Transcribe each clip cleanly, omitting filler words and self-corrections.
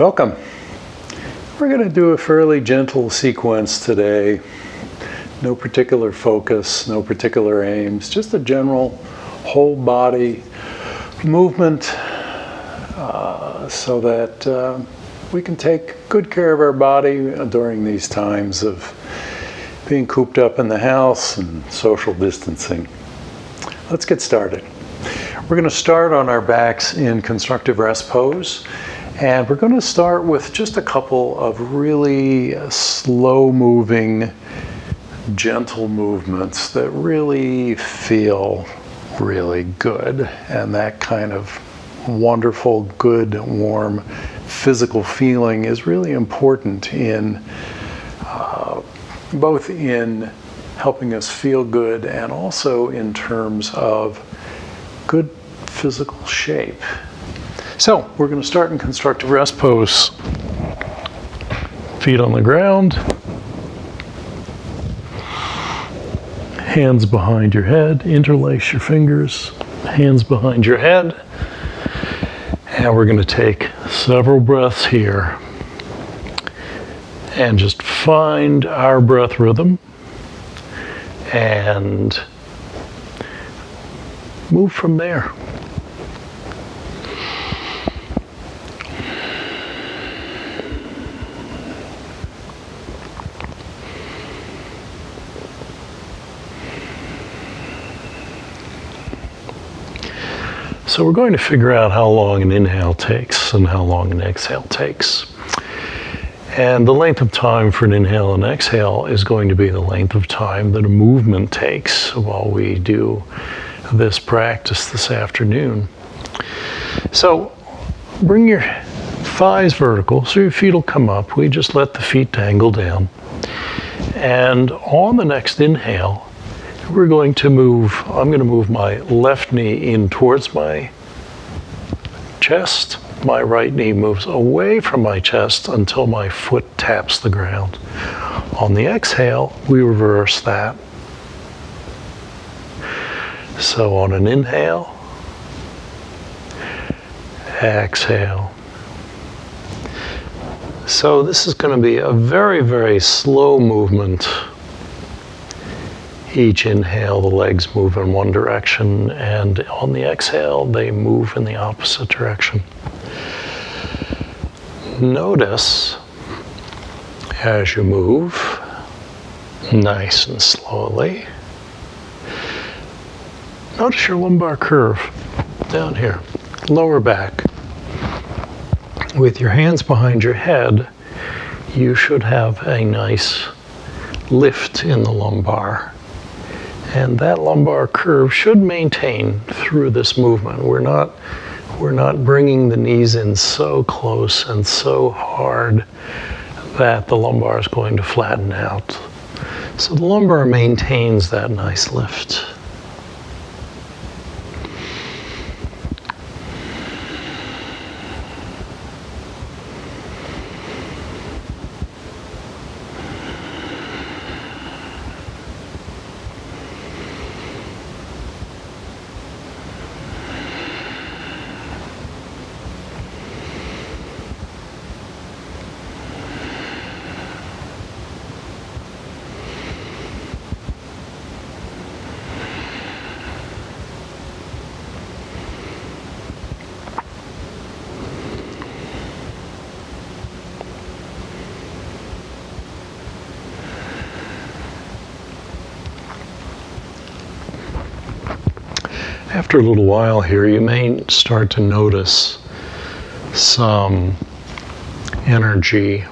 Welcome. We're going to do a fairly gentle sequence today. No particular focus, no particular aims, just a general whole body movement so that we can take good care of our body during these times of being cooped up in the house and social distancing. Let's get started. We're going to start on our backs in constructive rest pose. And we're going to start with just a couple of really slow-moving, gentle movements that really feel really good. And that kind of wonderful, good, warm physical feeling is really important in both in helping us feel good and also in terms of good physical shape. So we're going to start in constructive rest pose. Feet on the ground. Hands behind your head. Interlace your fingers. Hands behind your head. And we're going to take several breaths here. And just find our breath rhythm. And move from there. So we're going to figure out how long an inhale takes and how long an exhale takes. And the length of time for an inhale and exhale is going to be the length of time that a movement takes while we do this practice this afternoon. So bring your thighs vertical so your feet will come up. We just let the feet dangle down. And on the next inhale, we're going to I'm going to move my left knee in towards my chest. My right knee moves away from my chest until my foot taps the ground. On the exhale, we reverse that. So on an inhale, exhale. So this is going to be a very, very slow movement. Each inhale, the legs move in one direction, and on the exhale, they move in the opposite direction. Notice as you move, nice and slowly, notice your lumbar curve down here, lower back. With your hands behind your head, you should have a nice lift in the lumbar. And that lumbar curve should maintain through this movement. We're not bringing the knees in so close and so hard that the lumbar is going to flatten out. So the lumbar maintains that nice lift. After a little while here, you may start to notice some energy,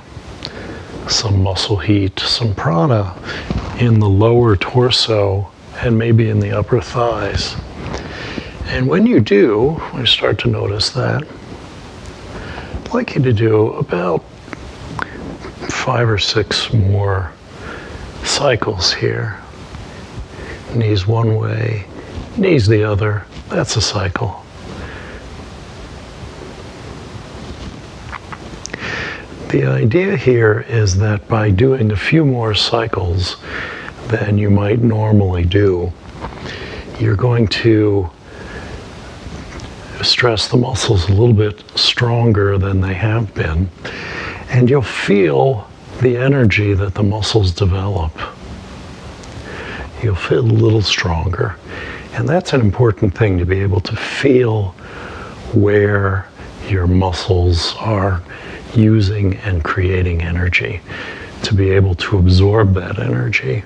some muscle heat, some prana in the lower torso and maybe in the upper thighs. And when you do, when you start to notice that, I'd like you to do about 5 or 6 more cycles here. Knees one way, knees the other. That's a cycle. The idea here is that by doing a few more cycles than you might normally do, you're going to stress the muscles a little bit stronger than they have been, and you'll feel the energy that the muscles develop. You'll feel a little stronger. And that's an important thing, to be able to feel where your muscles are using and creating energy, to be able to absorb that energy.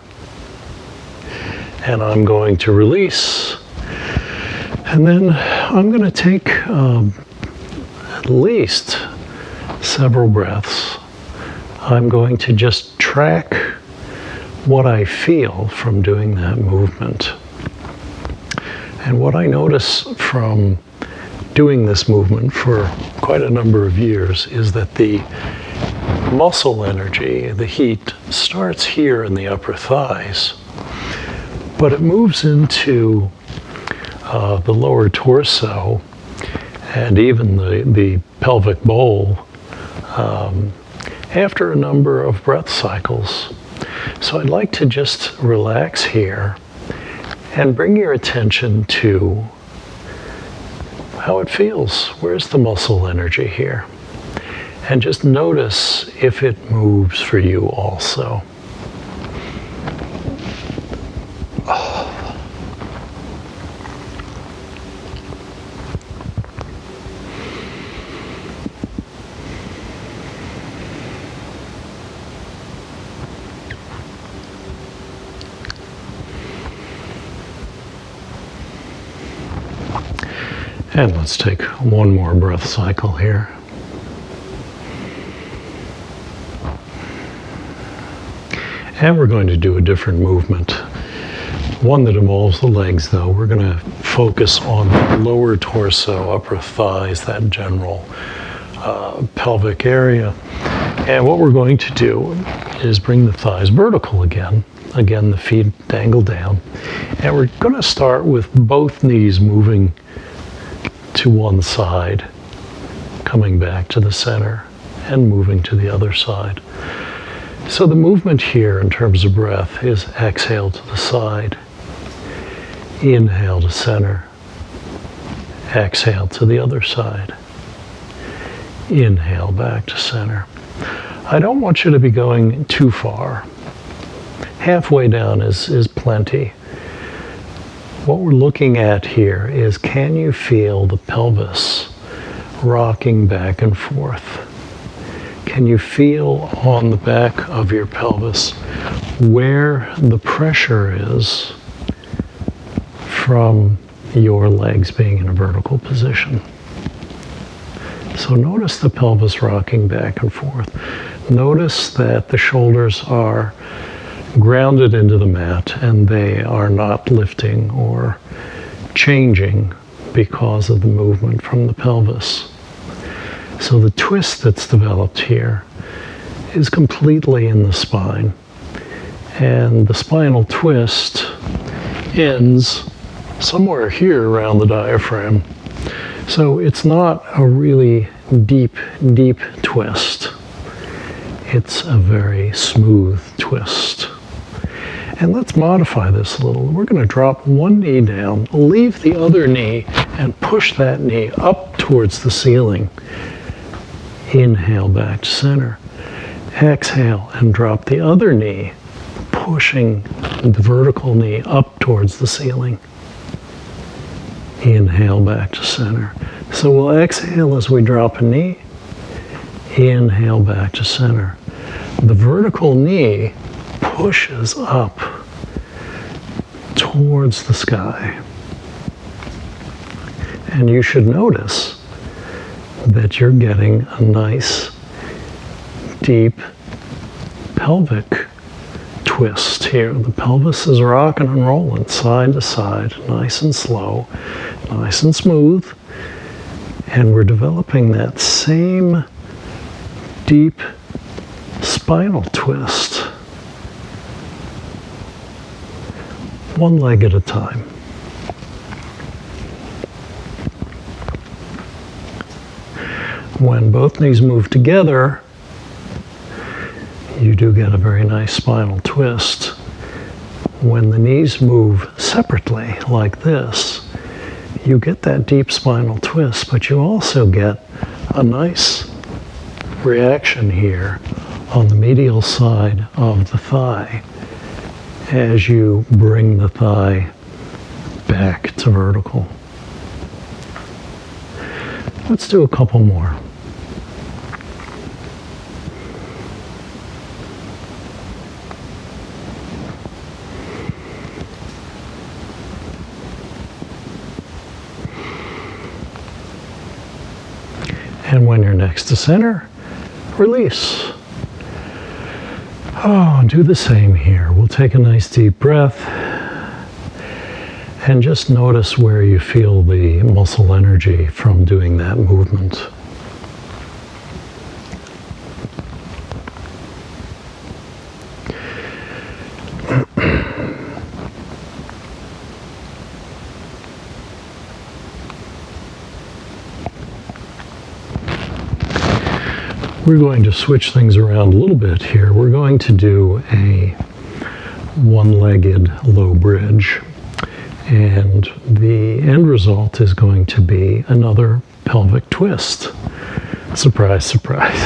And I'm going to release. And then I'm going to take at least several breaths. I'm going to just track what I feel from doing that movement. And what I notice from doing this movement for quite a number of years is that the muscle energy, the heat, starts here in the upper thighs, but it moves into the lower torso and even the pelvic bowl after a number of breath cycles. So I'd like to just relax here and bring your attention to how it feels. Where's the muscle energy here? And just notice if it moves for you also. And let's take one more breath cycle here. And we're going to do a different movement. One that involves the legs, though. We're going to focus on the lower torso, upper thighs, that general pelvic area. And what we're going to do is bring the thighs vertical again. Again, the feet dangle down. And we're going to start with both knees moving to one side, coming back to the center, and moving to the other side. So the movement here in terms of breath is exhale to the side, inhale to center, exhale to the other side, inhale back to center. I don't want you to be going too far. Halfway down is plenty. What we're looking at here is, can you feel the pelvis rocking back and forth? Can you feel on the back of your pelvis where the pressure is from your legs being in a vertical position? So notice the pelvis rocking back and forth. Notice that the shoulders are grounded into the mat and they are not lifting or changing because of the movement from the pelvis. So the twist that's developed here is completely in the spine, and the spinal twist ends somewhere here around the diaphragm. So it's not a really deep twist. It's a very smooth twist. And let's modify this a little. We're going to drop one knee down, leave the other knee, and push that knee up towards the ceiling. Inhale back to center. Exhale and drop the other knee, pushing the vertical knee up towards the ceiling. Inhale back to center. So we'll exhale as we drop a knee. Inhale back to center. The vertical knee pushes up towards the sky. And you should notice that you're getting a nice, deep pelvic twist here. The pelvis is rocking and rolling side to side, nice and slow, nice and smooth. And we're developing that same deep spinal twist, one leg at a time. When both knees move together, you do get a very nice spinal twist. When the knees move separately, like this, you get that deep spinal twist, but you also get a nice reaction here on the medial side of the thigh as you bring the thigh back to vertical. Let's do a couple more. And when you're next to center, release. Oh, do the same here. We'll take a nice deep breath and just notice where you feel the muscle energy from doing that movement. We're going to switch things around a little bit here. We're going to do a one-legged low bridge, and the end result is going to be another pelvic twist. Surprise, surprise.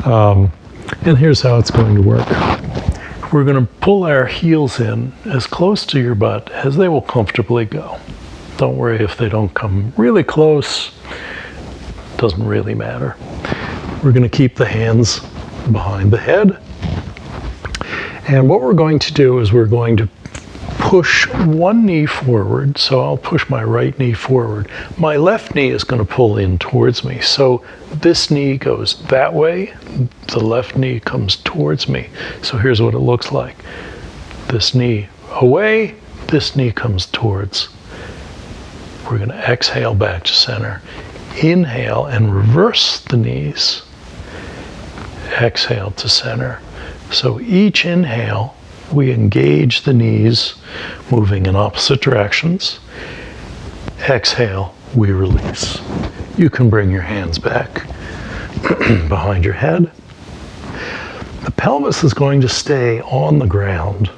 And here's how it's going to work. We're going to pull our heels in as close to your butt as they will comfortably go. Don't worry if they don't come really close. Doesn't really matter. We're going to keep the hands behind the head. And what we're going to do is we're going to push one knee forward. So I'll push my right knee forward. My left knee is going to pull in towards me. So this knee goes that way. The left knee comes towards me. So here's what it looks like. This knee away, this knee comes towards. We're going to exhale back to center. Inhale and reverse the knees. Exhale to center. So each inhale, we engage the knees, moving in opposite directions. Exhale, we release. You can bring your hands back behind your head. The pelvis is going to stay on the ground.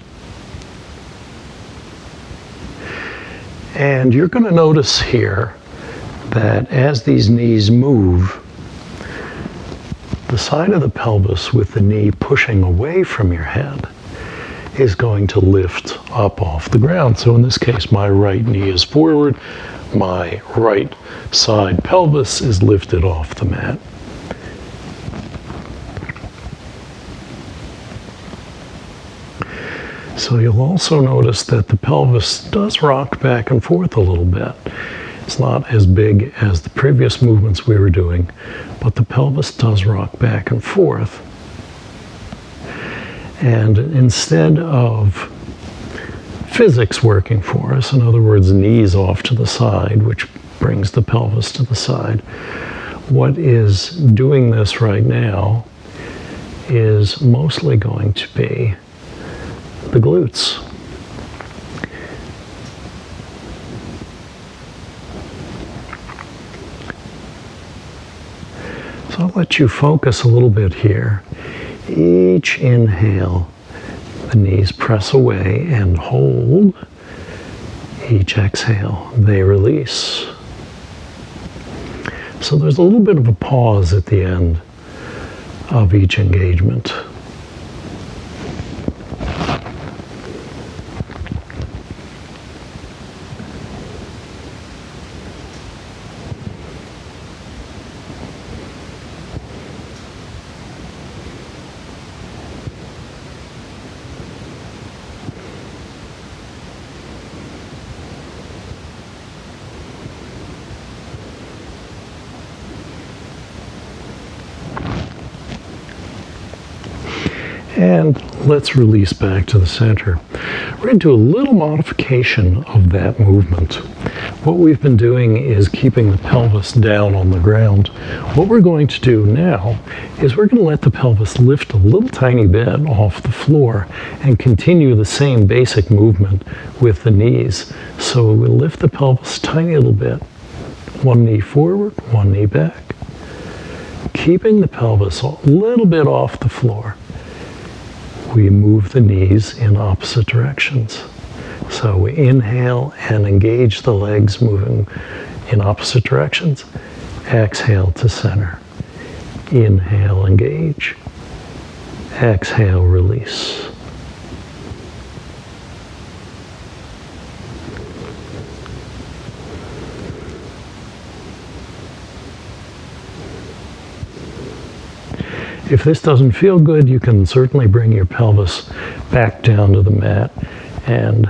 And you're going to notice here that as these knees move, the side of the pelvis with the knee pushing away from your head is going to lift up off the ground. So in this case, my right knee is forward, my right side pelvis is lifted off the mat. So you'll also notice that the pelvis does rock back and forth a little bit. It's not as big as the previous movements we were doing, but the pelvis does rock back and forth. And instead of physics working for us, in other words, knees off to the side, which brings the pelvis to the side, what is doing this right now is mostly going to be the glutes. So I'll let you focus a little bit here. Each inhale, the knees press away and hold. Each exhale, they release. So there's a little bit of a pause at the end of each engagement. And let's release back to the center. We're going to do a little modification of that movement. What we've been doing is keeping the pelvis down on the ground. What we're going to do now is we're going to let the pelvis lift a little tiny bit off the floor and continue the same basic movement with the knees. So we'll lift the pelvis a tiny little bit. One knee forward, one knee back. Keeping the pelvis a little bit off the floor. We move the knees in opposite directions. So we inhale and engage the legs moving in opposite directions. Exhale to center. Inhale, engage. Exhale, release. If this doesn't feel good, you can certainly bring your pelvis back down to the mat and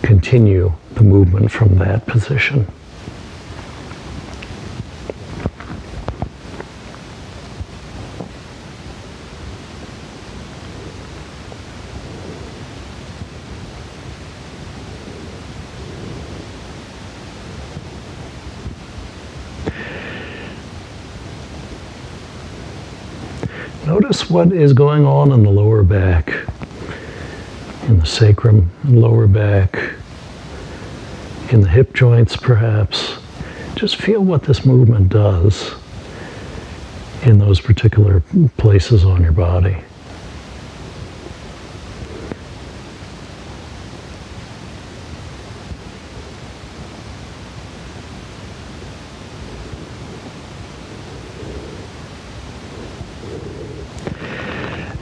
continue the movement from that position. Notice what is going on in the lower back, in the sacrum and lower back, in the hip joints perhaps. Just feel what this movement does in those particular places on your body.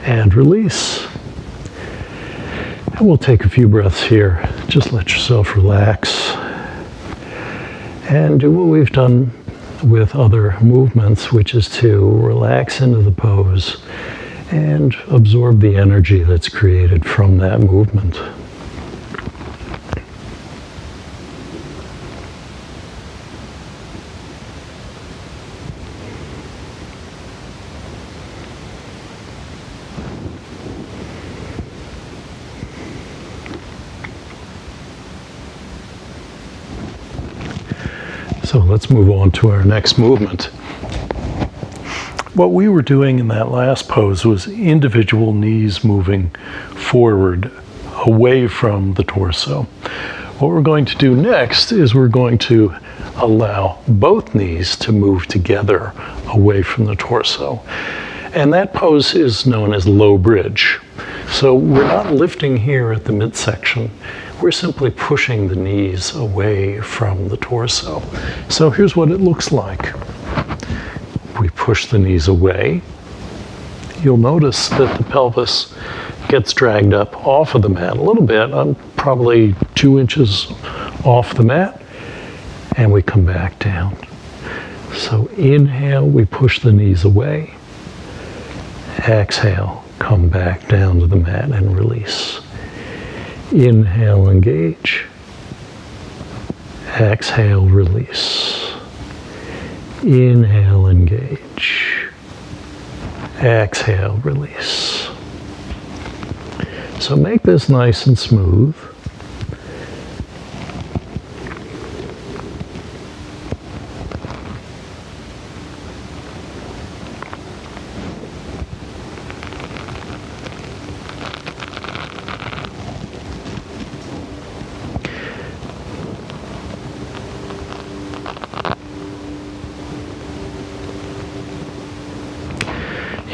And release. And we'll take a few breaths here. Just let yourself relax. And do what we've done with other movements, which is to relax into the pose and absorb the energy that's created from that movement. So let's move on to our next movement. What we were doing in that last pose was individual knees moving forward away from the torso. What we're going to do next is we're going to allow both knees to move together away from the torso. And that pose is known as low bridge. So we're not lifting here at the midsection. We're simply pushing the knees away from the torso. So here's what it looks like. We push the knees away. You'll notice that the pelvis gets dragged up off of the mat a little bit. I'm probably 2 inches off the mat. And we come back down. So inhale, we push the knees away. Exhale, come back down to the mat and release. Inhale, engage. Exhale, release. Inhale, engage. Exhale, release. So make this nice and smooth.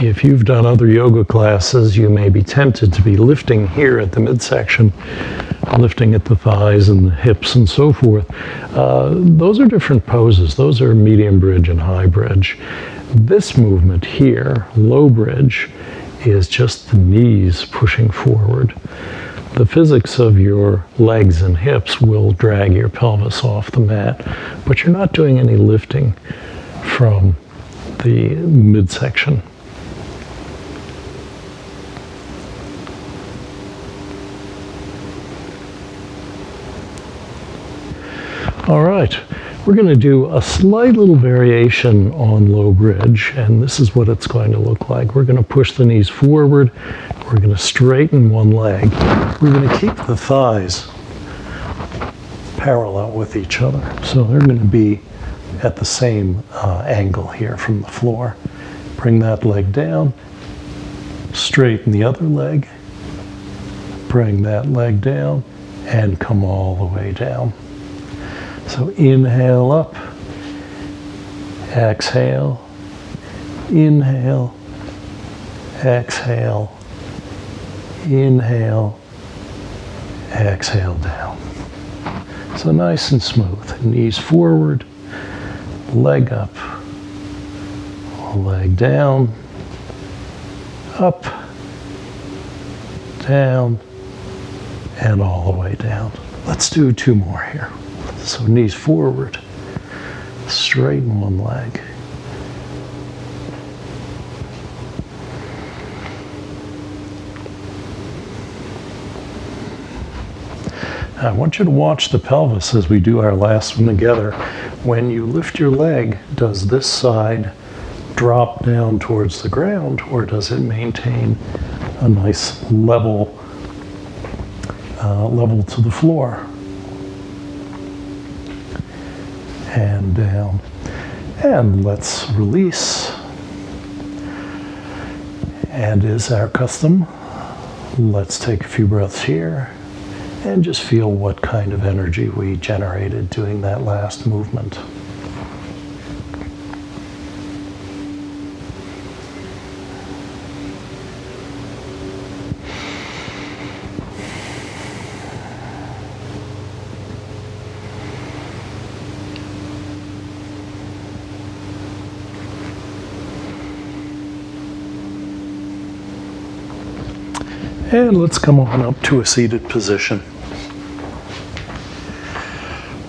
If you've done other yoga classes, you may be tempted to be lifting here at the midsection, lifting at the thighs and the hips and so forth. Those are different poses. Those are medium bridge and high bridge. This movement here, low bridge, is just the knees pushing forward. The physics of your legs and hips will drag your pelvis off the mat, but you're not doing any lifting from the midsection. All right, we're going to do a slight little variation on low bridge, and this is what it's going to look like. We're going to push the knees forward. We're going to straighten one leg. We're going to keep the thighs parallel with each other. So they're going to be at the same angle here from the floor. Bring that leg down. Straighten the other leg. Bring that leg down and come all the way down. So inhale up, exhale, inhale, exhale, inhale, exhale down. So nice and smooth. Knees forward, leg up, leg down, up, down, and all the way down. Let's do 2 more here. So knees forward, straighten one leg. I want you to watch the pelvis as we do our last one together. When you lift your leg, does this side drop down towards the ground, or does it maintain a nice level to the floor? And down. And let's release. And is our custom, let's take a few breaths here and just feel what kind of energy we generated doing that last movement. And let's come on up to a seated position.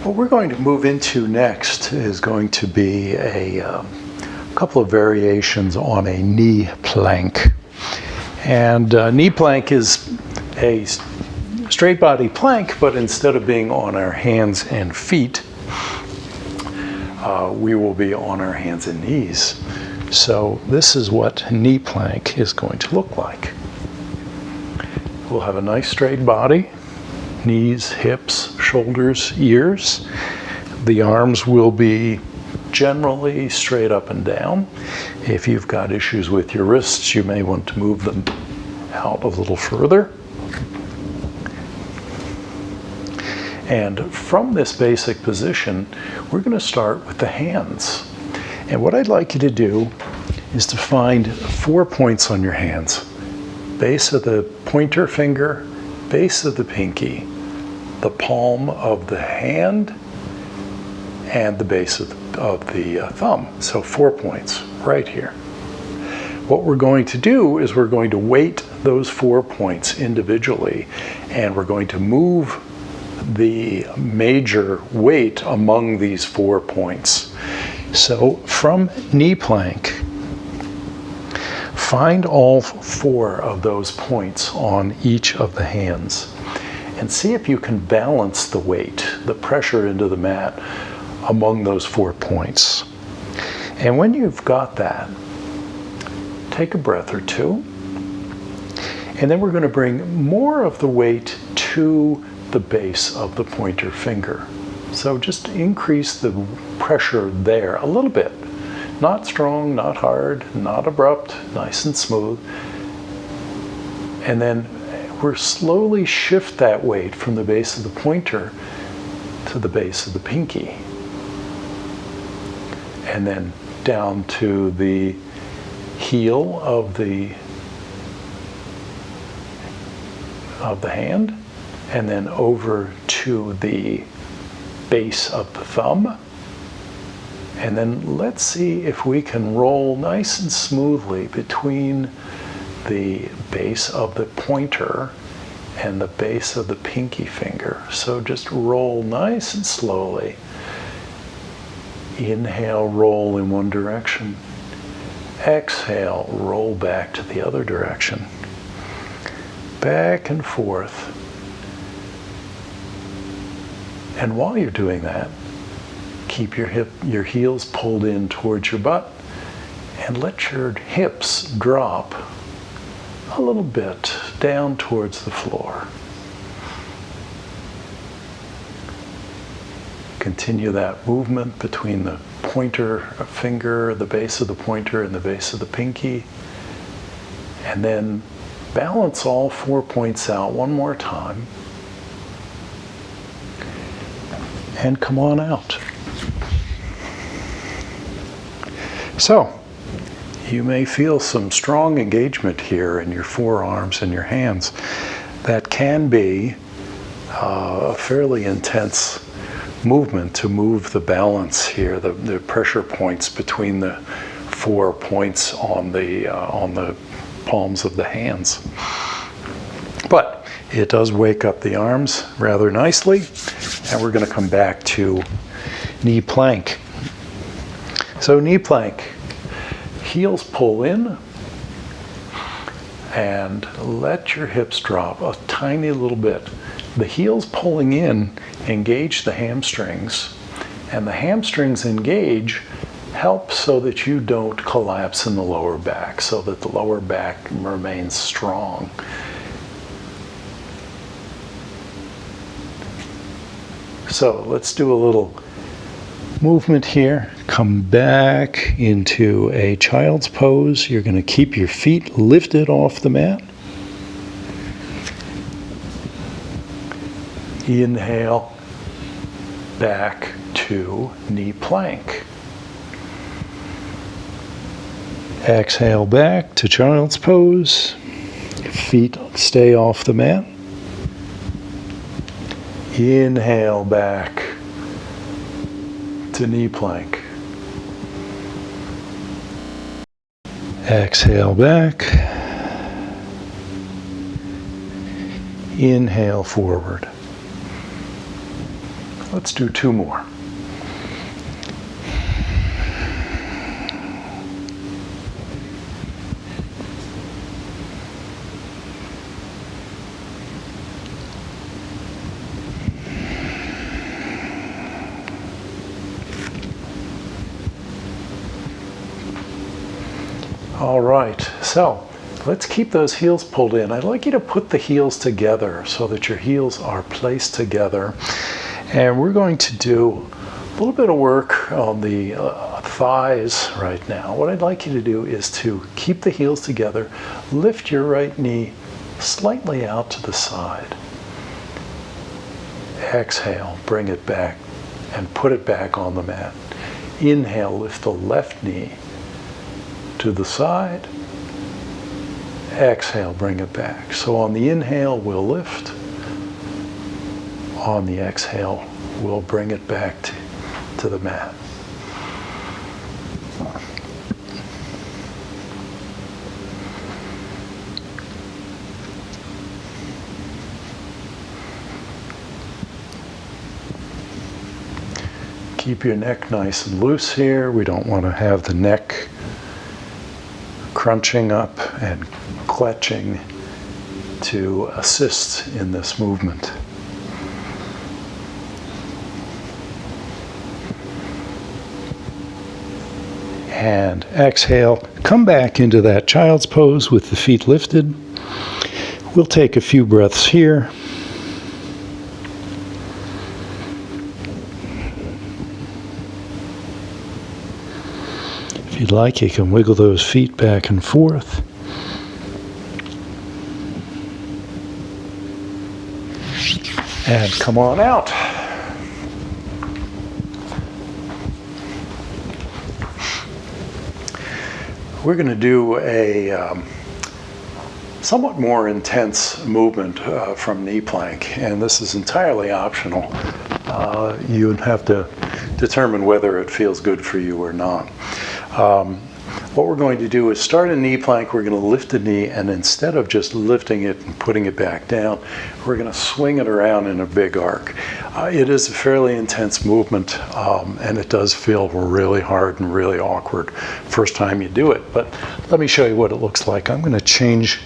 What we're going to move into next is going to be a couple of variations on a knee plank. And knee plank is a straight body plank, but instead of being on our hands and feet, we will be on our hands and knees. So this is what knee plank is going to look like. We'll have a nice straight body, knees, hips, shoulders, ears. The arms will be generally straight up and down. If you've got issues with your wrists, you may want to move them out a little further. And from this basic position, we're going to start with the hands. And what I'd like you to do is to find 4 points on your hands. Base of the pointer finger, base of the pinky, the palm of the hand, and the base of the thumb. So 4 points right here. What we're going to do is we're going to weight those 4 points individually, and we're going to move the major weight among these 4 points. So from knee plank, find all 4 of those points on each of the hands and see if you can balance the weight, the pressure into the mat among those 4 points. And when you've got that, take a breath or 2, and then we're going to bring more of the weight to the base of the pointer finger. So just increase the pressure there a little bit. Not strong, not hard, not abrupt, nice and smooth. And then we're slowly shift that weight from the base of the pointer to the base of the pinky. And then down to the heel of the hand, and then over to the base of the thumb. And then let's see if we can roll nice and smoothly between the base of the pointer and the base of the pinky finger. So just roll nice and slowly. Inhale, roll in one direction. Exhale, roll back to the other direction. Back and forth. And while you're doing that, keep your heels pulled in towards your butt and let your hips drop a little bit down towards the floor. Continue that movement between the pointer finger, the base of the pointer, and the base of the pinky. And then balance all 4 points out one more time. And come on out. So, you may feel some strong engagement here in your forearms and your hands. That can be a fairly intense movement to move the balance here, the pressure points between the 4 points on the palms of the hands. But it does wake up the arms rather nicely, and we're going to come back to knee plank. So knee plank, heels pull in, and let your hips drop a tiny little bit. The heels pulling in engage the hamstrings, and the hamstrings engage help so that you don't collapse in the lower back, so that the lower back remains strong. So let's do a little movement here. Come back into a child's pose. You're going to keep your feet lifted off the mat. Inhale, back to knee plank. Exhale back to child's pose. Feet stay off the mat. Inhale back to knee plank. Exhale back. Inhale forward. Let's do 2 more. All right, so let's keep those heels pulled in. I'd like you to put the heels together so that your heels are placed together. And we're going to do a little bit of work on the thighs right now. What I'd like you to do is to keep the heels together, lift your right knee slightly out to the side. Exhale, bring it back and put it back on the mat. Inhale, lift the left knee to the side. Exhale, bring it back. So on the inhale, we'll lift. On the exhale, we'll bring it back to the mat. Keep your neck nice and loose here. We don't want to have the neck crunching up and clutching to assist in this movement. And exhale, come back into that child's pose with the feet lifted. We'll take a few breaths here. If you'd like, you can wiggle those feet back and forth. And come on out. We're going to do a somewhat more intense movement from knee plank, and this is entirely optional. You would have to determine whether it feels good for you or not. What we're going to do is start a knee plank. We're going to lift the knee, and instead of just lifting it and putting it back down, we're going to swing it around in a big arc. It is a fairly intense movement, and it does feel really hard and really awkward first time you do it. But let me show you what it looks like. I'm going to change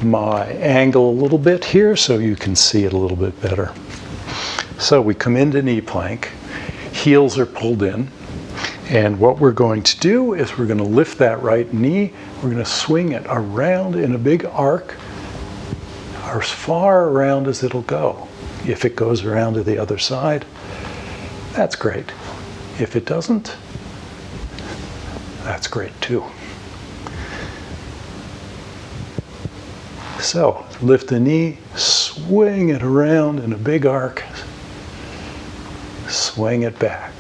my angle a little bit here so you can see it a little bit better. So we come into knee plank, heels are pulled in. And what we're going to do is we're going to lift that right knee. We're going to swing it around in a big arc, as far around as it'll go. If it goes around to the other side, that's great. If it doesn't, that's great too. So lift the knee, swing it around in a big arc, swing it back.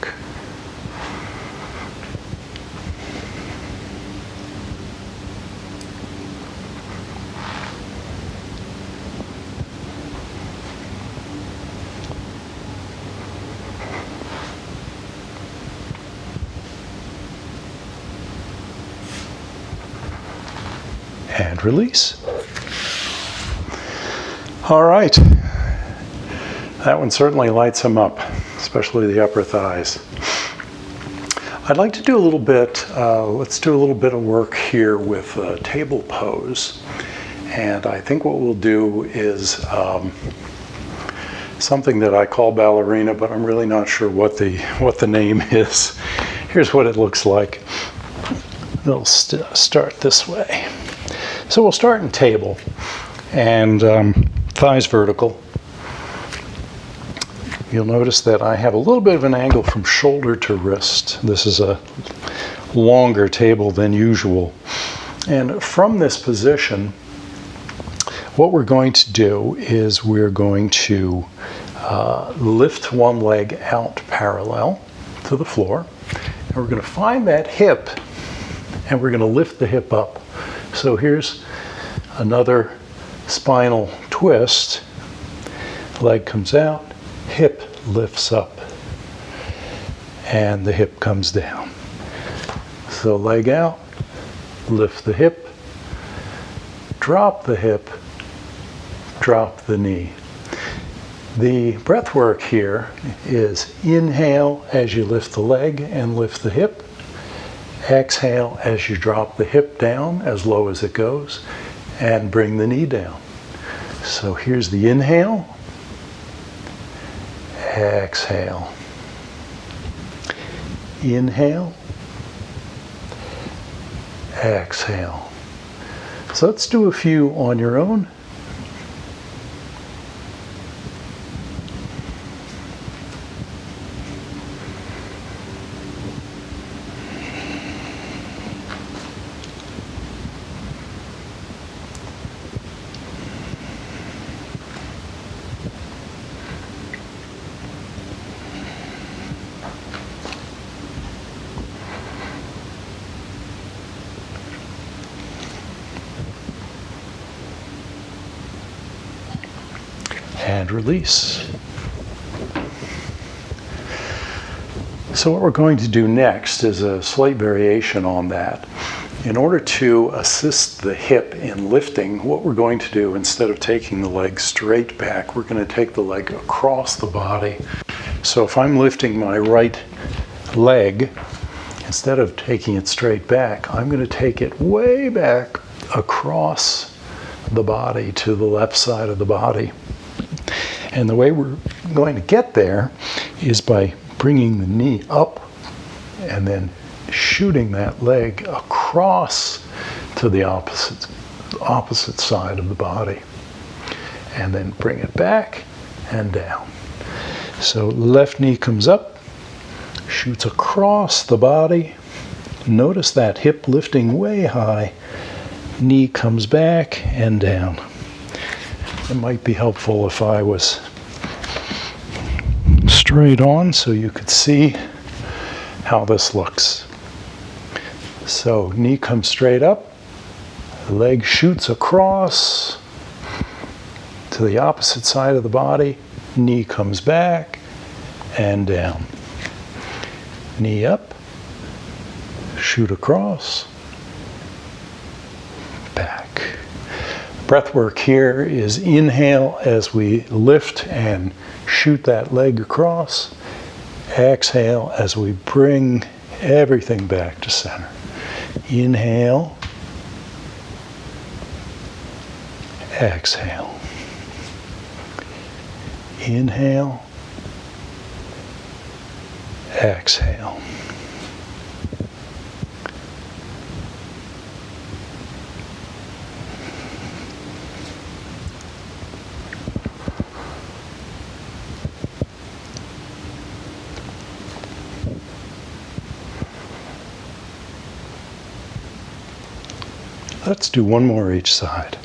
And release. All right. That one certainly lights them up, especially the upper thighs. I'd like to do a little bit, let's do a little bit of work here with table pose. And I think what we'll do is something that I call ballerina, but I'm really not sure what the name is. Here's what it looks like. It'll start this way. So we'll start in table, and thighs vertical. You'll notice that I have a little bit of an angle from shoulder to wrist. This is a longer table than usual. And from this position, what we're going to do is we're going to lift one leg out parallel to the floor. And we're going to find that hip, and we're going to lift the hip up. So here's another spinal twist. Leg comes out, hip lifts up, and the hip comes down. So leg out, lift the hip, drop the hip, drop the knee. The breath work here is inhale as you lift the leg and lift the hip. Exhale as you drop the hip down as low as it goes and bring the knee down. So here's the inhale. Exhale. Inhale. Exhale. So let's do a few on your own. And release. So what we're going to do next is a slight variation on that. In order to assist the hip in lifting, what we're going to do, instead of taking the leg straight back, we're going to take the leg across the body. So if I'm lifting my right leg, instead of taking it straight back, I'm going to take it way back across the body to the left side of the body. And the way we're going to get there is by bringing the knee up and then shooting that leg across to the opposite side of the body. And then bring it back and down. So left knee comes up, shoots across the body. Notice that hip lifting way high. Knee comes back and down. It might be helpful if I was straight on so you could see how this looks. So knee comes straight up, leg shoots across to the opposite side of the body, knee comes back and down. Knee up, shoot across, back. Breath work here is inhale as we lift and shoot that leg across. Exhale as we bring everything back to center. Inhale. Exhale. Inhale. Exhale. Let's do one more each side.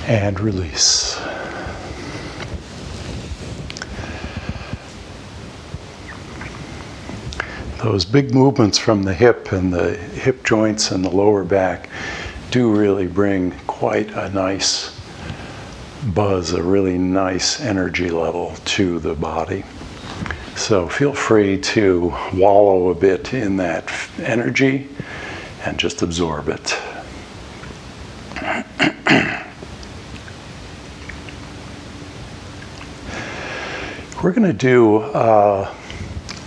And release. Those big movements from the hip and the hip joints and the lower back do really bring quite a nice buzz, a really nice energy level to the body. So feel free to wallow a bit in that energy and just absorb it. We're going to do a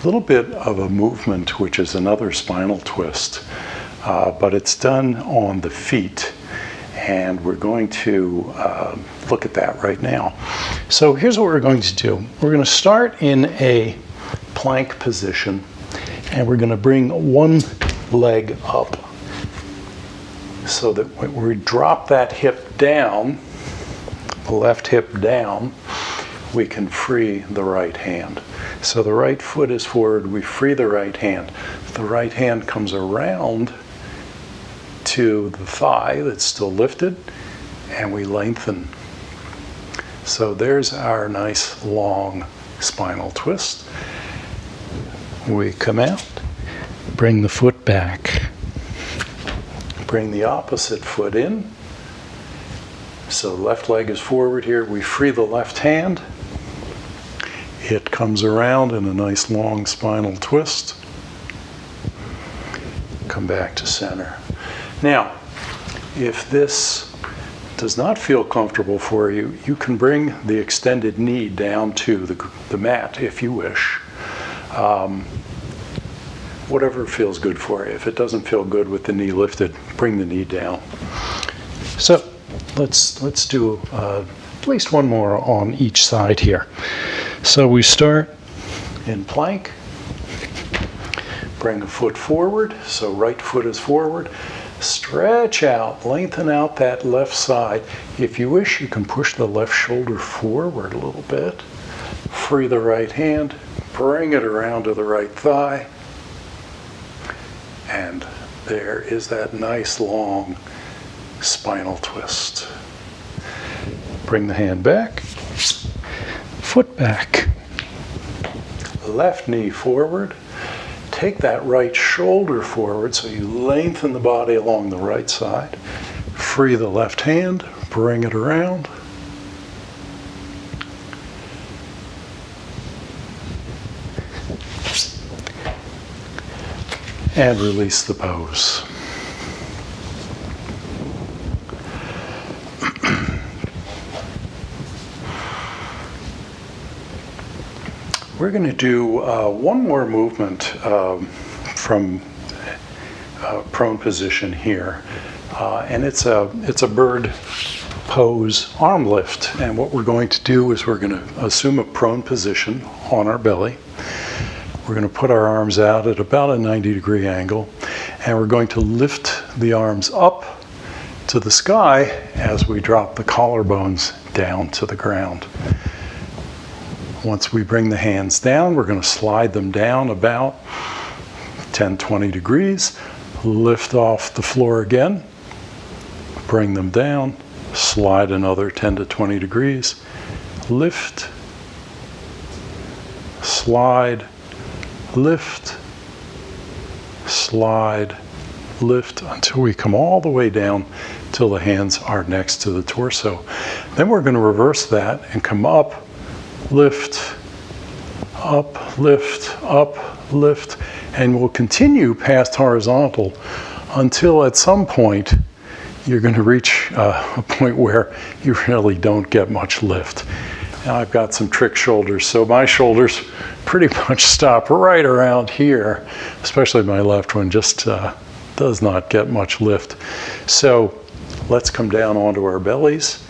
little bit of a movement, which is another spinal twist, but it's done on the feet, and we're going to look at that right now. So here's what we're going to do. We're going to start in a plank position, and we're going to bring one leg up so that when we drop that hip down, the left hip down, we can free the right hand. So the right foot is forward, we free the right hand. The right hand comes around to the thigh that's still lifted, and we lengthen. So there's our nice long spinal twist. We come out, bring the foot back, bring the opposite foot in. So the left leg is forward here, we free the left hand. It comes around in a nice long spinal twist. Come back to center. Now, if this does not feel comfortable for you, you can bring the extended knee down to the mat if you wish. Whatever feels good for you. If it doesn't feel good with the knee lifted, bring the knee down. So let's do at least one more on each side here. So we start in plank, bring a foot forward, so right foot is forward, stretch out, lengthen out that left side. If you wish, you can push the left shoulder forward a little bit, free the right hand, bring it around to the right thigh, and there is that nice long spinal twist. Bring the hand back, foot back, left knee forward, take that right shoulder forward so you lengthen the body along the right side, free the left hand, bring it around, and release the pose. We're going to do one more movement from prone position here, and it's a bird pose arm lift. And what we're going to do is we're going to assume a prone position on our belly. We're going to put our arms out at about a 90-degree angle, and we're going to lift the arms up to the sky as we drop the collarbones down to the ground. Once we bring the hands down, we're going to slide them down about 10-20 degrees, lift off the floor again, bring them down, slide another 10 to 20 degrees, lift, slide, lift, slide, lift, until we come all the way down till the hands are next to the torso. Then we're going to reverse that and come up, lift, up, lift, and we'll continue past horizontal until at some point you're going to reach a point where you really don't get much lift. Now I've got some trick shoulders, so my shoulders pretty much stop right around here, especially my left one just does not get much lift. So let's come down onto our bellies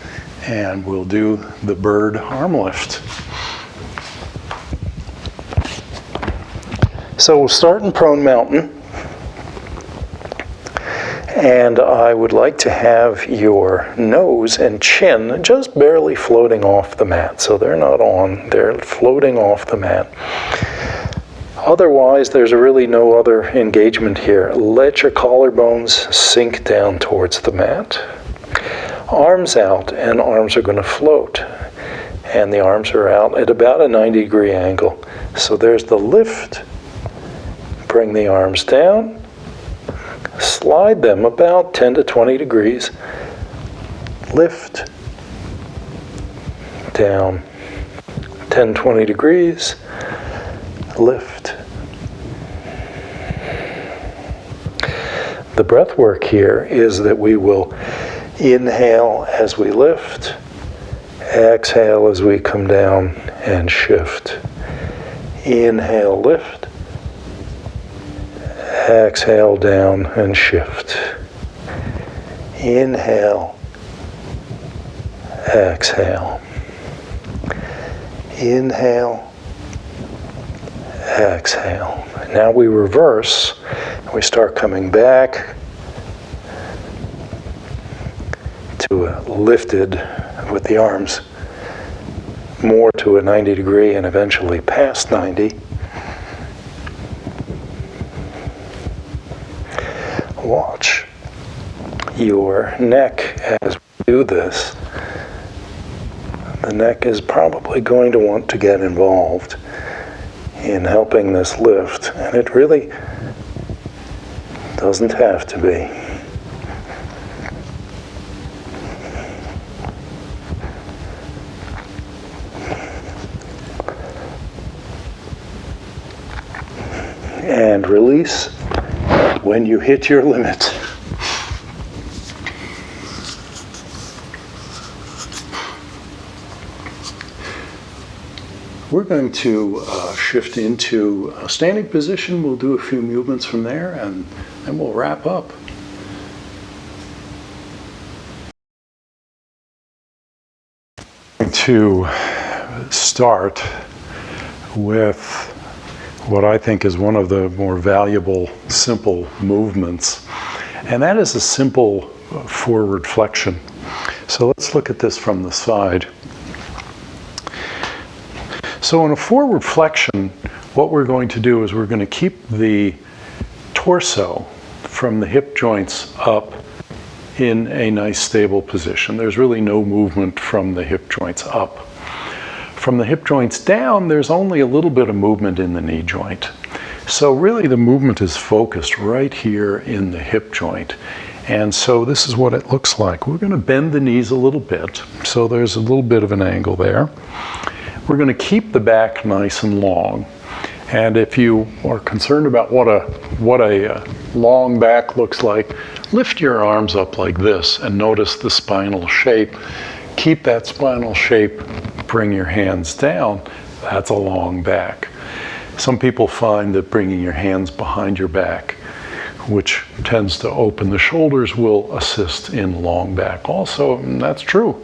and we'll do the bird arm lift. So we'll start in prone mountain, and I would like to have your nose and chin just barely floating off the mat. So they're not on, they're floating off the mat. Otherwise, there's really no other engagement here. Let your collarbones sink down towards the mat. Arms out, and arms are going to float. And the arms are out at about a 90-degree angle. So there's the lift. Bring the arms down, slide them about 10 to 20 degrees, lift, down 10, 20 degrees, lift. The breath work here is that we will inhale as we lift, exhale as we come down and shift. Inhale, lift, exhale, down and shift. Inhale, exhale. Inhale, exhale. Now we reverse, and we start coming back to a lifted with the arms more to a 90 degree and eventually past 90. Watch your neck as we do this. The neck is probably going to want to get involved in helping this lift, and it really doesn't have to be. And release when you hit your limit. We're going to shift into a standing position. We'll do a few movements from there, and then we'll wrap up. To start with what I think is one of the more valuable, simple movements, and that is a simple forward flexion. So let's look at this from the side. So in a forward flexion, what we're going to do is we're going to keep the torso from the hip joints up in a nice stable position. There's really no movement from the hip joints up. From the hip joints down, there's only a little bit of movement in the knee joint. So really the movement is focused right here in the hip joint. And so this is what it looks like. We're going to bend the knees a little bit, so there's a little bit of an angle there. We're going to keep the back nice and long. And if you are concerned about what a long back looks like, lift your arms up like this and notice the spinal shape. Keep that spinal shape, bring your hands down. That's a long back. Some people find that bringing your hands behind your back, which tends to open the shoulders, will assist in long back also, and that's true.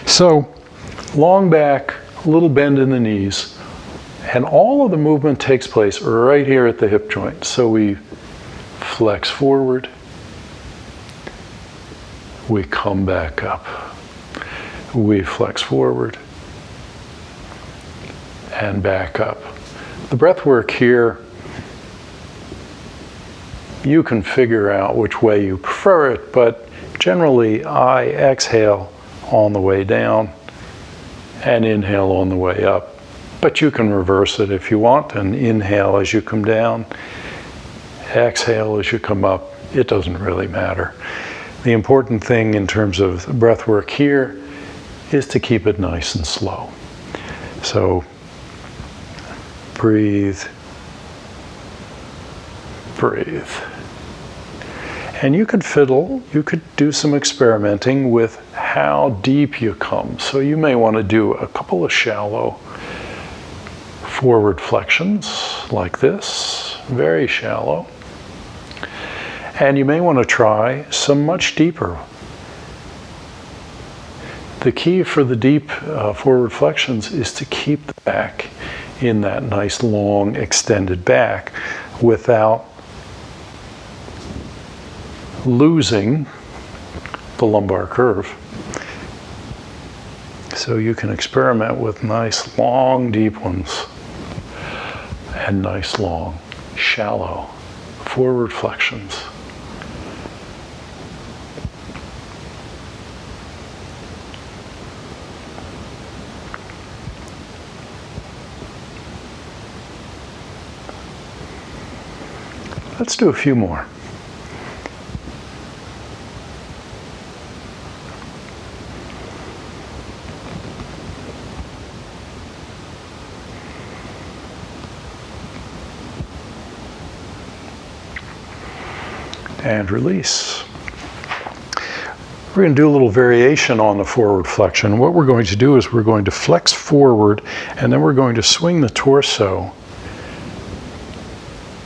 So long back, a little bend in the knees, and all of the movement takes place right here at the hip joint. So we flex forward, we come back up, we flex forward and back up. The breath work here, you can figure out which way you prefer it, but generally I exhale on the way down and inhale on the way up. But you can reverse it if you want and inhale as you come down, exhale as you come up. It doesn't really matter. The important thing in terms of breath work here is to keep it nice and slow. So breathe, breathe. And you could fiddle, you could do some experimenting with how deep you come. So you may want to do a couple of shallow forward flexions like this, very shallow. And you may want to try some much deeper. The key for the deep forward flexions is to keep the back in that nice long extended back without losing the lumbar curve. So you can experiment with nice long deep ones and nice long shallow forward flexions. Let's do a few more. and release. We're going to do a little variation on the forward flexion. What we're going to do is we're going to flex forward, and then we're going to swing the torso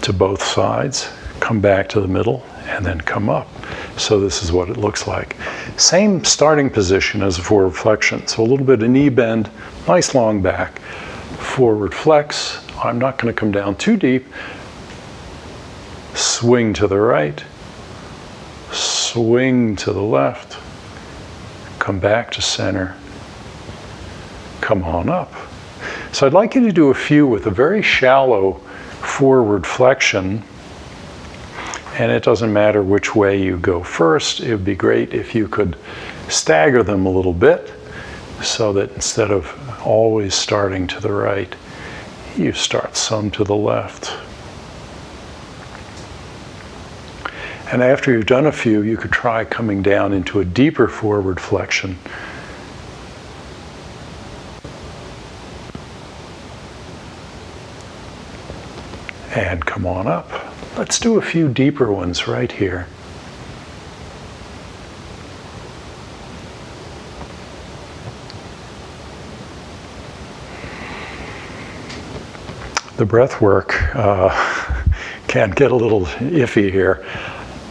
to both sides, come back to the middle, and then come up. So this is what it looks like. Same starting position as a forward flexion. So a little bit of knee bend, nice long back, forward flex. I'm not going to come down too deep. Swing to the right, swing to the left, come back to center, come on up. So I'd like you to do a few with a very shallow forward flexion, and it doesn't matter which way you go first. It would be great if you could stagger them a little bit so that instead of always starting to the right, you start some to the left. And after you've done a few, you could try coming down into a deeper forward flexion. And come on up. Let's do a few deeper ones right here. The breath work can get a little iffy here.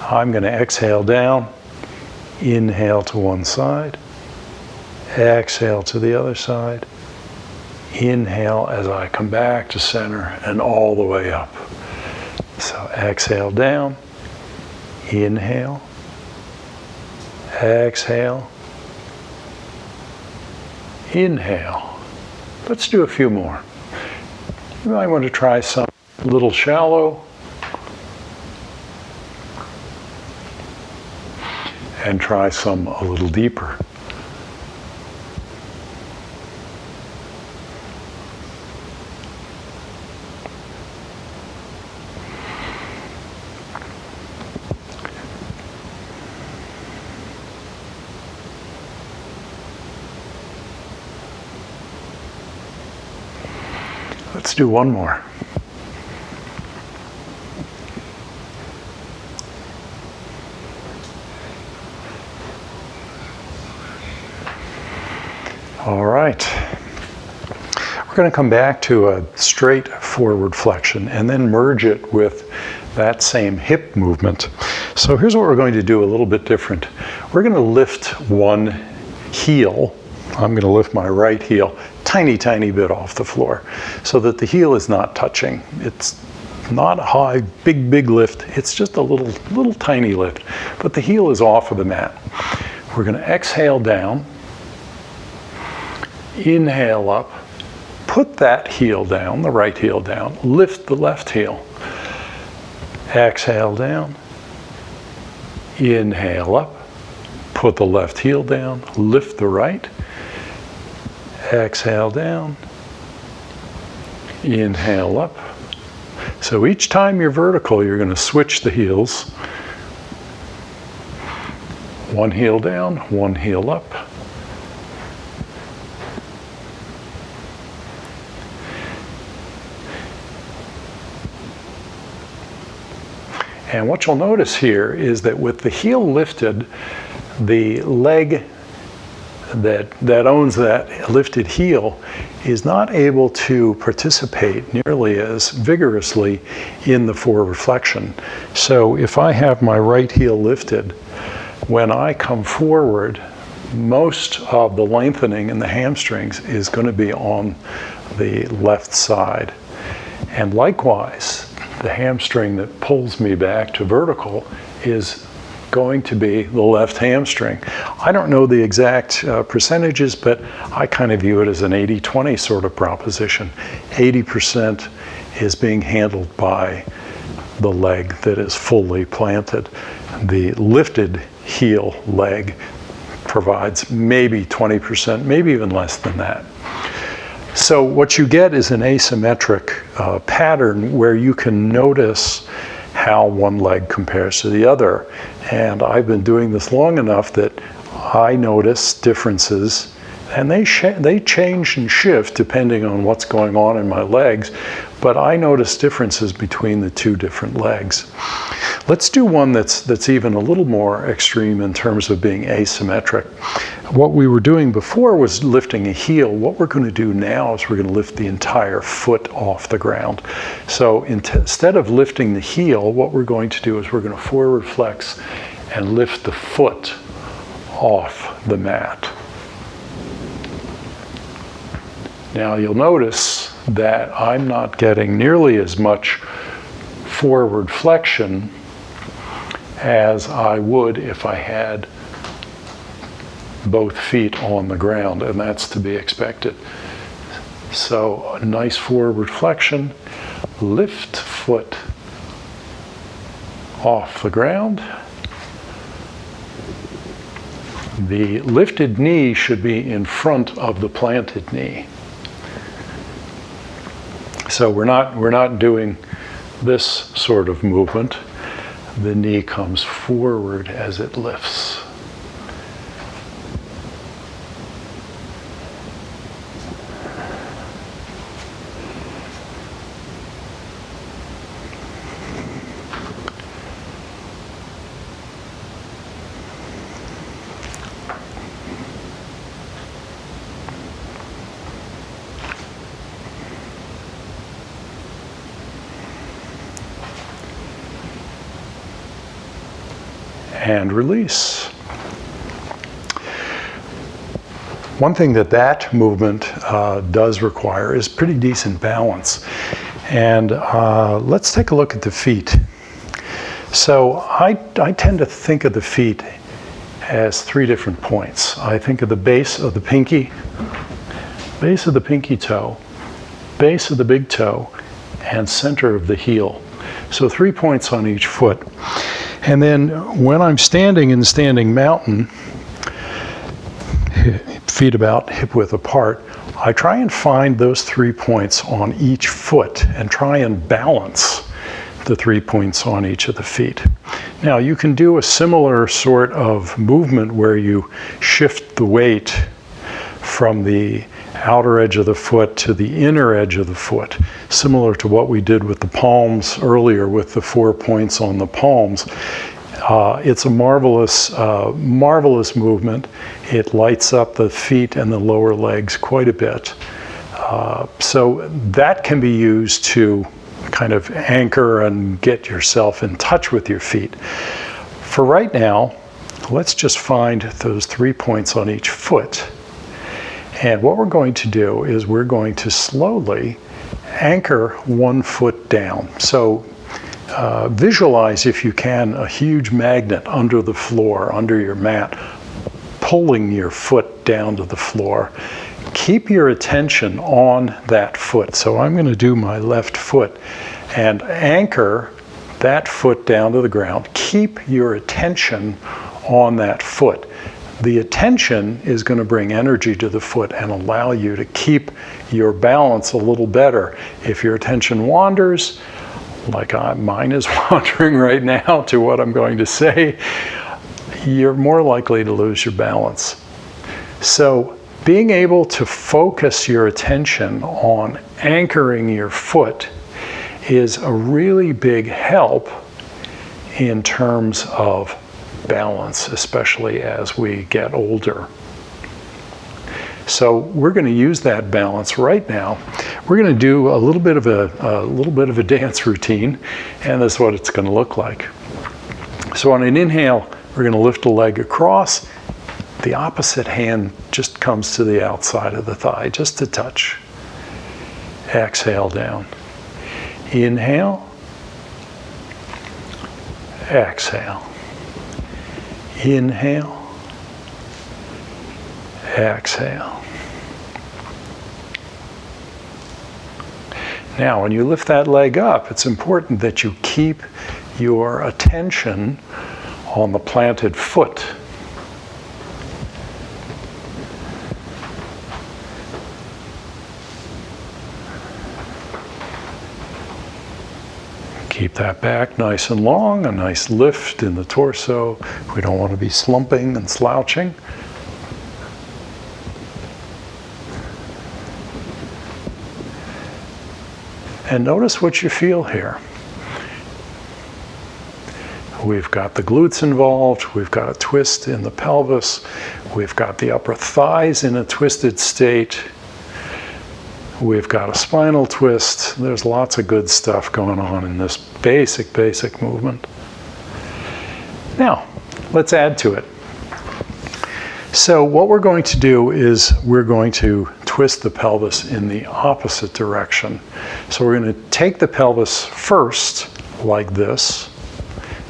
I'm going to exhale down, inhale to one side, exhale to the other side, inhale as I come back to center and all the way up. So exhale down, inhale, exhale, inhale. Let's do a few more. You might want to try some a little shallow and try some a little deeper. Let's do one more. All right. We're going to come back to a straight forward flexion and then merge it with that same hip movement. So here's what we're going to do a little bit different. We're going to lift one heel. I'm going to lift my right heel tiny bit off the floor so that the heel is not touching. It's not a high, big lift. It's just a little tiny lift, but the heel is off of the mat. We're going to exhale down, inhale up, put that heel down, the right heel down, lift the left heel. Exhale down, inhale up, put the left heel down, lift the right. Exhale down, inhale up. So each time you're vertical, you're going to switch the heels. One heel down, one heel up. And what you'll notice here is that with the heel lifted, the leg that owns that lifted heel is not able to participate nearly as vigorously in the forward flexion. So if I have my right heel lifted, when I come forward, most of the lengthening in the hamstrings is going to be on the left side. And likewise, the hamstring that pulls me back to vertical is going to be the left hamstring. I don't know the exact percentages, but I kind of view it as an 80-20 sort of proposition. 80% is being handled by the leg that is fully planted. The lifted heel leg provides maybe 20%, maybe even less than that. So what you get is an asymmetric pattern where you can notice how one leg compares to the other. And I've been doing this long enough that I notice differences, and they change and shift depending on what's going on in my legs. but I notice differences between the two different legs. Let's do one that's even a little more extreme in terms of being asymmetric. What we were doing before was lifting a heel. What we're going to do now is we're going to lift the entire foot off the ground. So instead of lifting the heel, what we're going to do is we're going to forward flex and lift the foot off the mat. Now you'll notice that I'm not getting nearly as much forward flexion as I would if I had both feet on the ground, and that's to be expected. So a nice forward flexion, lift foot off the ground. The lifted knee should be in front of the planted knee. So we're not doing this sort of movement. The knee comes forward as it lifts. And release. One thing that movement does require is pretty decent balance. And let's take a look at the feet. So I tend to think of the feet as three different points. I think of the base of the pinky toe, base of the big toe, and center of the heel. So 3 points on each foot. And then when I'm standing in standing mountain, feet about hip width apart, I try and find those 3 points on each foot and try and balance the 3 points on each of the feet. Now you can do a similar sort of movement where you shift the weight from the outer edge of the foot to the inner edge of the foot, similar to what we did with the palms earlier with the 4 points on the palms. It's a marvelous movement. It lights up the feet and the lower legs quite a bit. So that can be used to kind of anchor and get yourself in touch with your feet. For right now, let's just find those 3 points on each foot. And what we're going to do is we're going to slowly anchor 1 foot down. So visualize, if you can, a huge magnet under the floor, under your mat, pulling your foot down to the floor. Keep your attention on that foot. So I'm going to do my left foot and anchor that foot down to the ground. Keep your attention on that foot. The attention is going to bring energy to the foot and allow you to keep your balance a little better. If your attention wanders, like mine is wandering right now to what I'm going to say, you're more likely to lose your balance. So being able to focus your attention on anchoring your foot is a really big help in terms of balance, especially as we get older. So we're going to use that balance right now. We're going to do a little bit of a dance routine, and this is what it's going to look like. So on an inhale, we're going to lift a leg across. The opposite hand just comes to the outside of the thigh, just a touch. Exhale down. Inhale. Exhale. Inhale. Exhale. Now, when you lift that leg up, it's important that you keep your attention on the planted foot. Keep that back nice and long, a nice lift in the torso. We don't want to be slumping and slouching. And notice what you feel here. We've got the glutes involved, we've got a twist in the pelvis, we've got the upper thighs in a twisted state, we've got a spinal twist. There's lots of good stuff going on in this basic movement. Now, let's add to it. So what we're going to do is we're going to twist the pelvis in the opposite direction. So we're going to take the pelvis first, like this.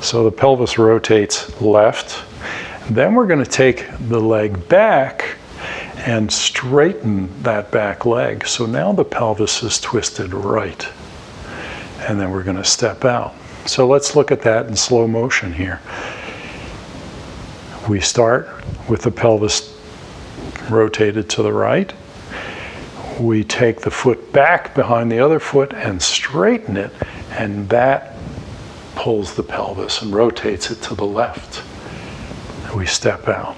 So the pelvis rotates left. Then we're going to take the leg back and straighten that back leg. So now the pelvis is twisted right. And then we're going to step out. So let's look at that in slow motion here. We start with the pelvis rotated to the right. We take the foot back behind the other foot and straighten it, and that pulls the pelvis and rotates it to the left. We step out.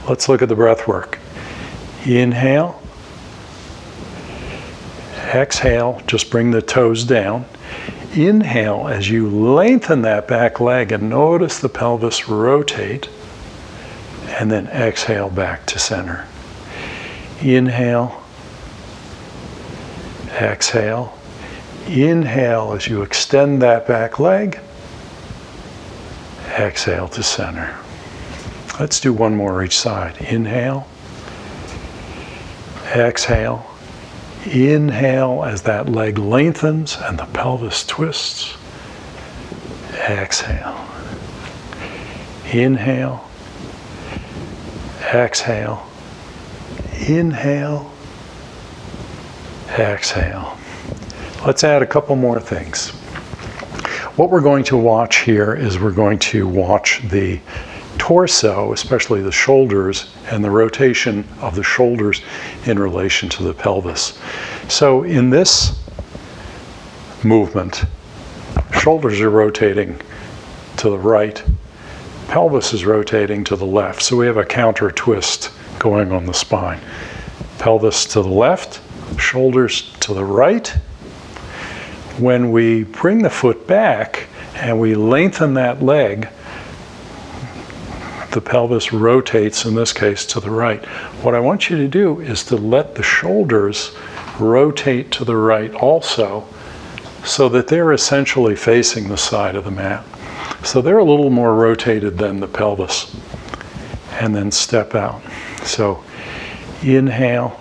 Let's look at the breath work. Inhale. Exhale, just bring the toes down. Inhale as you lengthen that back leg and notice the pelvis rotate. And then exhale back to center. Inhale. Exhale. Inhale as you extend that back leg. Exhale to center. Let's do one more each side. Inhale. Exhale. Inhale as that leg lengthens and the pelvis twists. Exhale. Inhale. Exhale. Inhale. Exhale. Let's add a couple more things. What we're going to watch here is we're going to watch the torso, especially the shoulders, and the rotation of the shoulders in relation to the pelvis. So in this movement, shoulders are rotating to the right, pelvis is rotating to the left. So we have a counter twist going on the spine. Pelvis to the left, shoulders to the right. When we bring the foot back and we lengthen that leg, the pelvis rotates, in this case, to the right. What I want you to do is to let the shoulders rotate to the right also, so that they're essentially facing the side of the mat. So they're a little more rotated than the pelvis. And then step out. So inhale,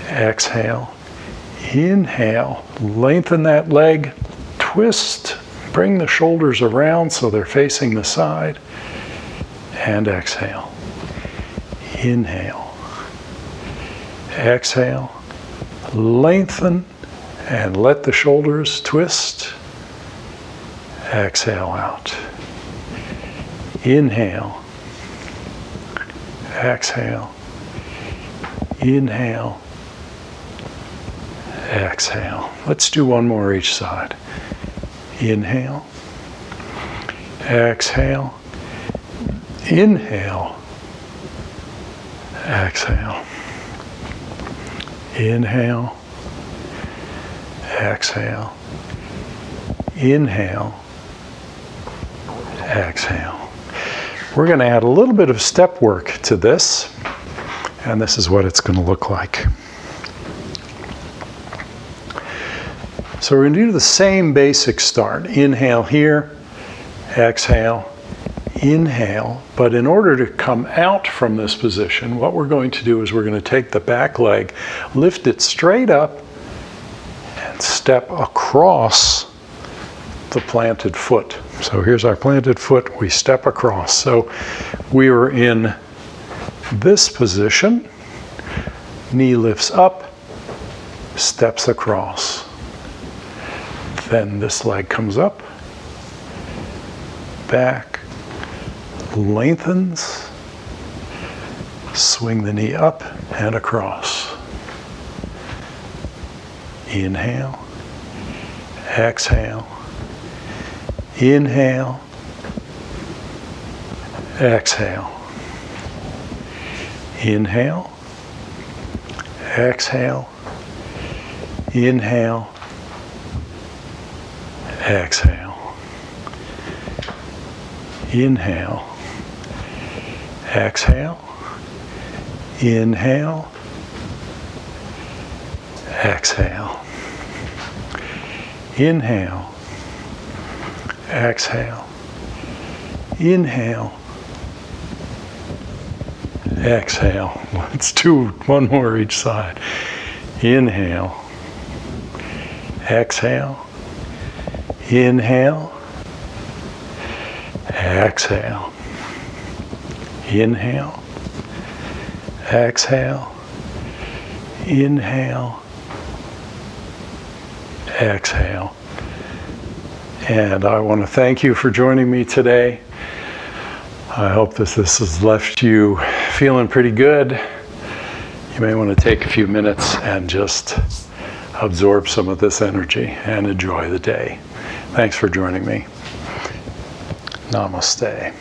exhale, inhale, lengthen that leg, twist, bring the shoulders around so they're facing the side, and exhale. Inhale, exhale, lengthen, and let the shoulders twist. Exhale out. Inhale, exhale, inhale, exhale. Let's do one more each side. Inhale, exhale, inhale, exhale, inhale, exhale, inhale, exhale. We're going to add a little bit of step work to this, and this is what it's going to look like. So we're going to do the same basic start. Inhale here, exhale, inhale. But in order to come out from this position, what we're going to do is we're going to take the back leg, lift it straight up, and step across the planted foot. So here's our planted foot, we step across. So we are in this position, knee lifts up, steps across. Then this leg comes up, back, lengthens, swing the knee up and across. Inhale, exhale, inhale, exhale, inhale, exhale, Inhale, exhale. Inhale, exhale. Inhale, exhale. Inhale, exhale. Inhale, exhale. Let's do one more each side. Inhale, exhale. Inhale, exhale. Inhale, exhale. Inhale, exhale. And I want to thank you for joining me today. I hope this has left you feeling pretty good. You may want to take a few minutes and just absorb some of this energy and enjoy the day. Thanks for joining me. Namaste.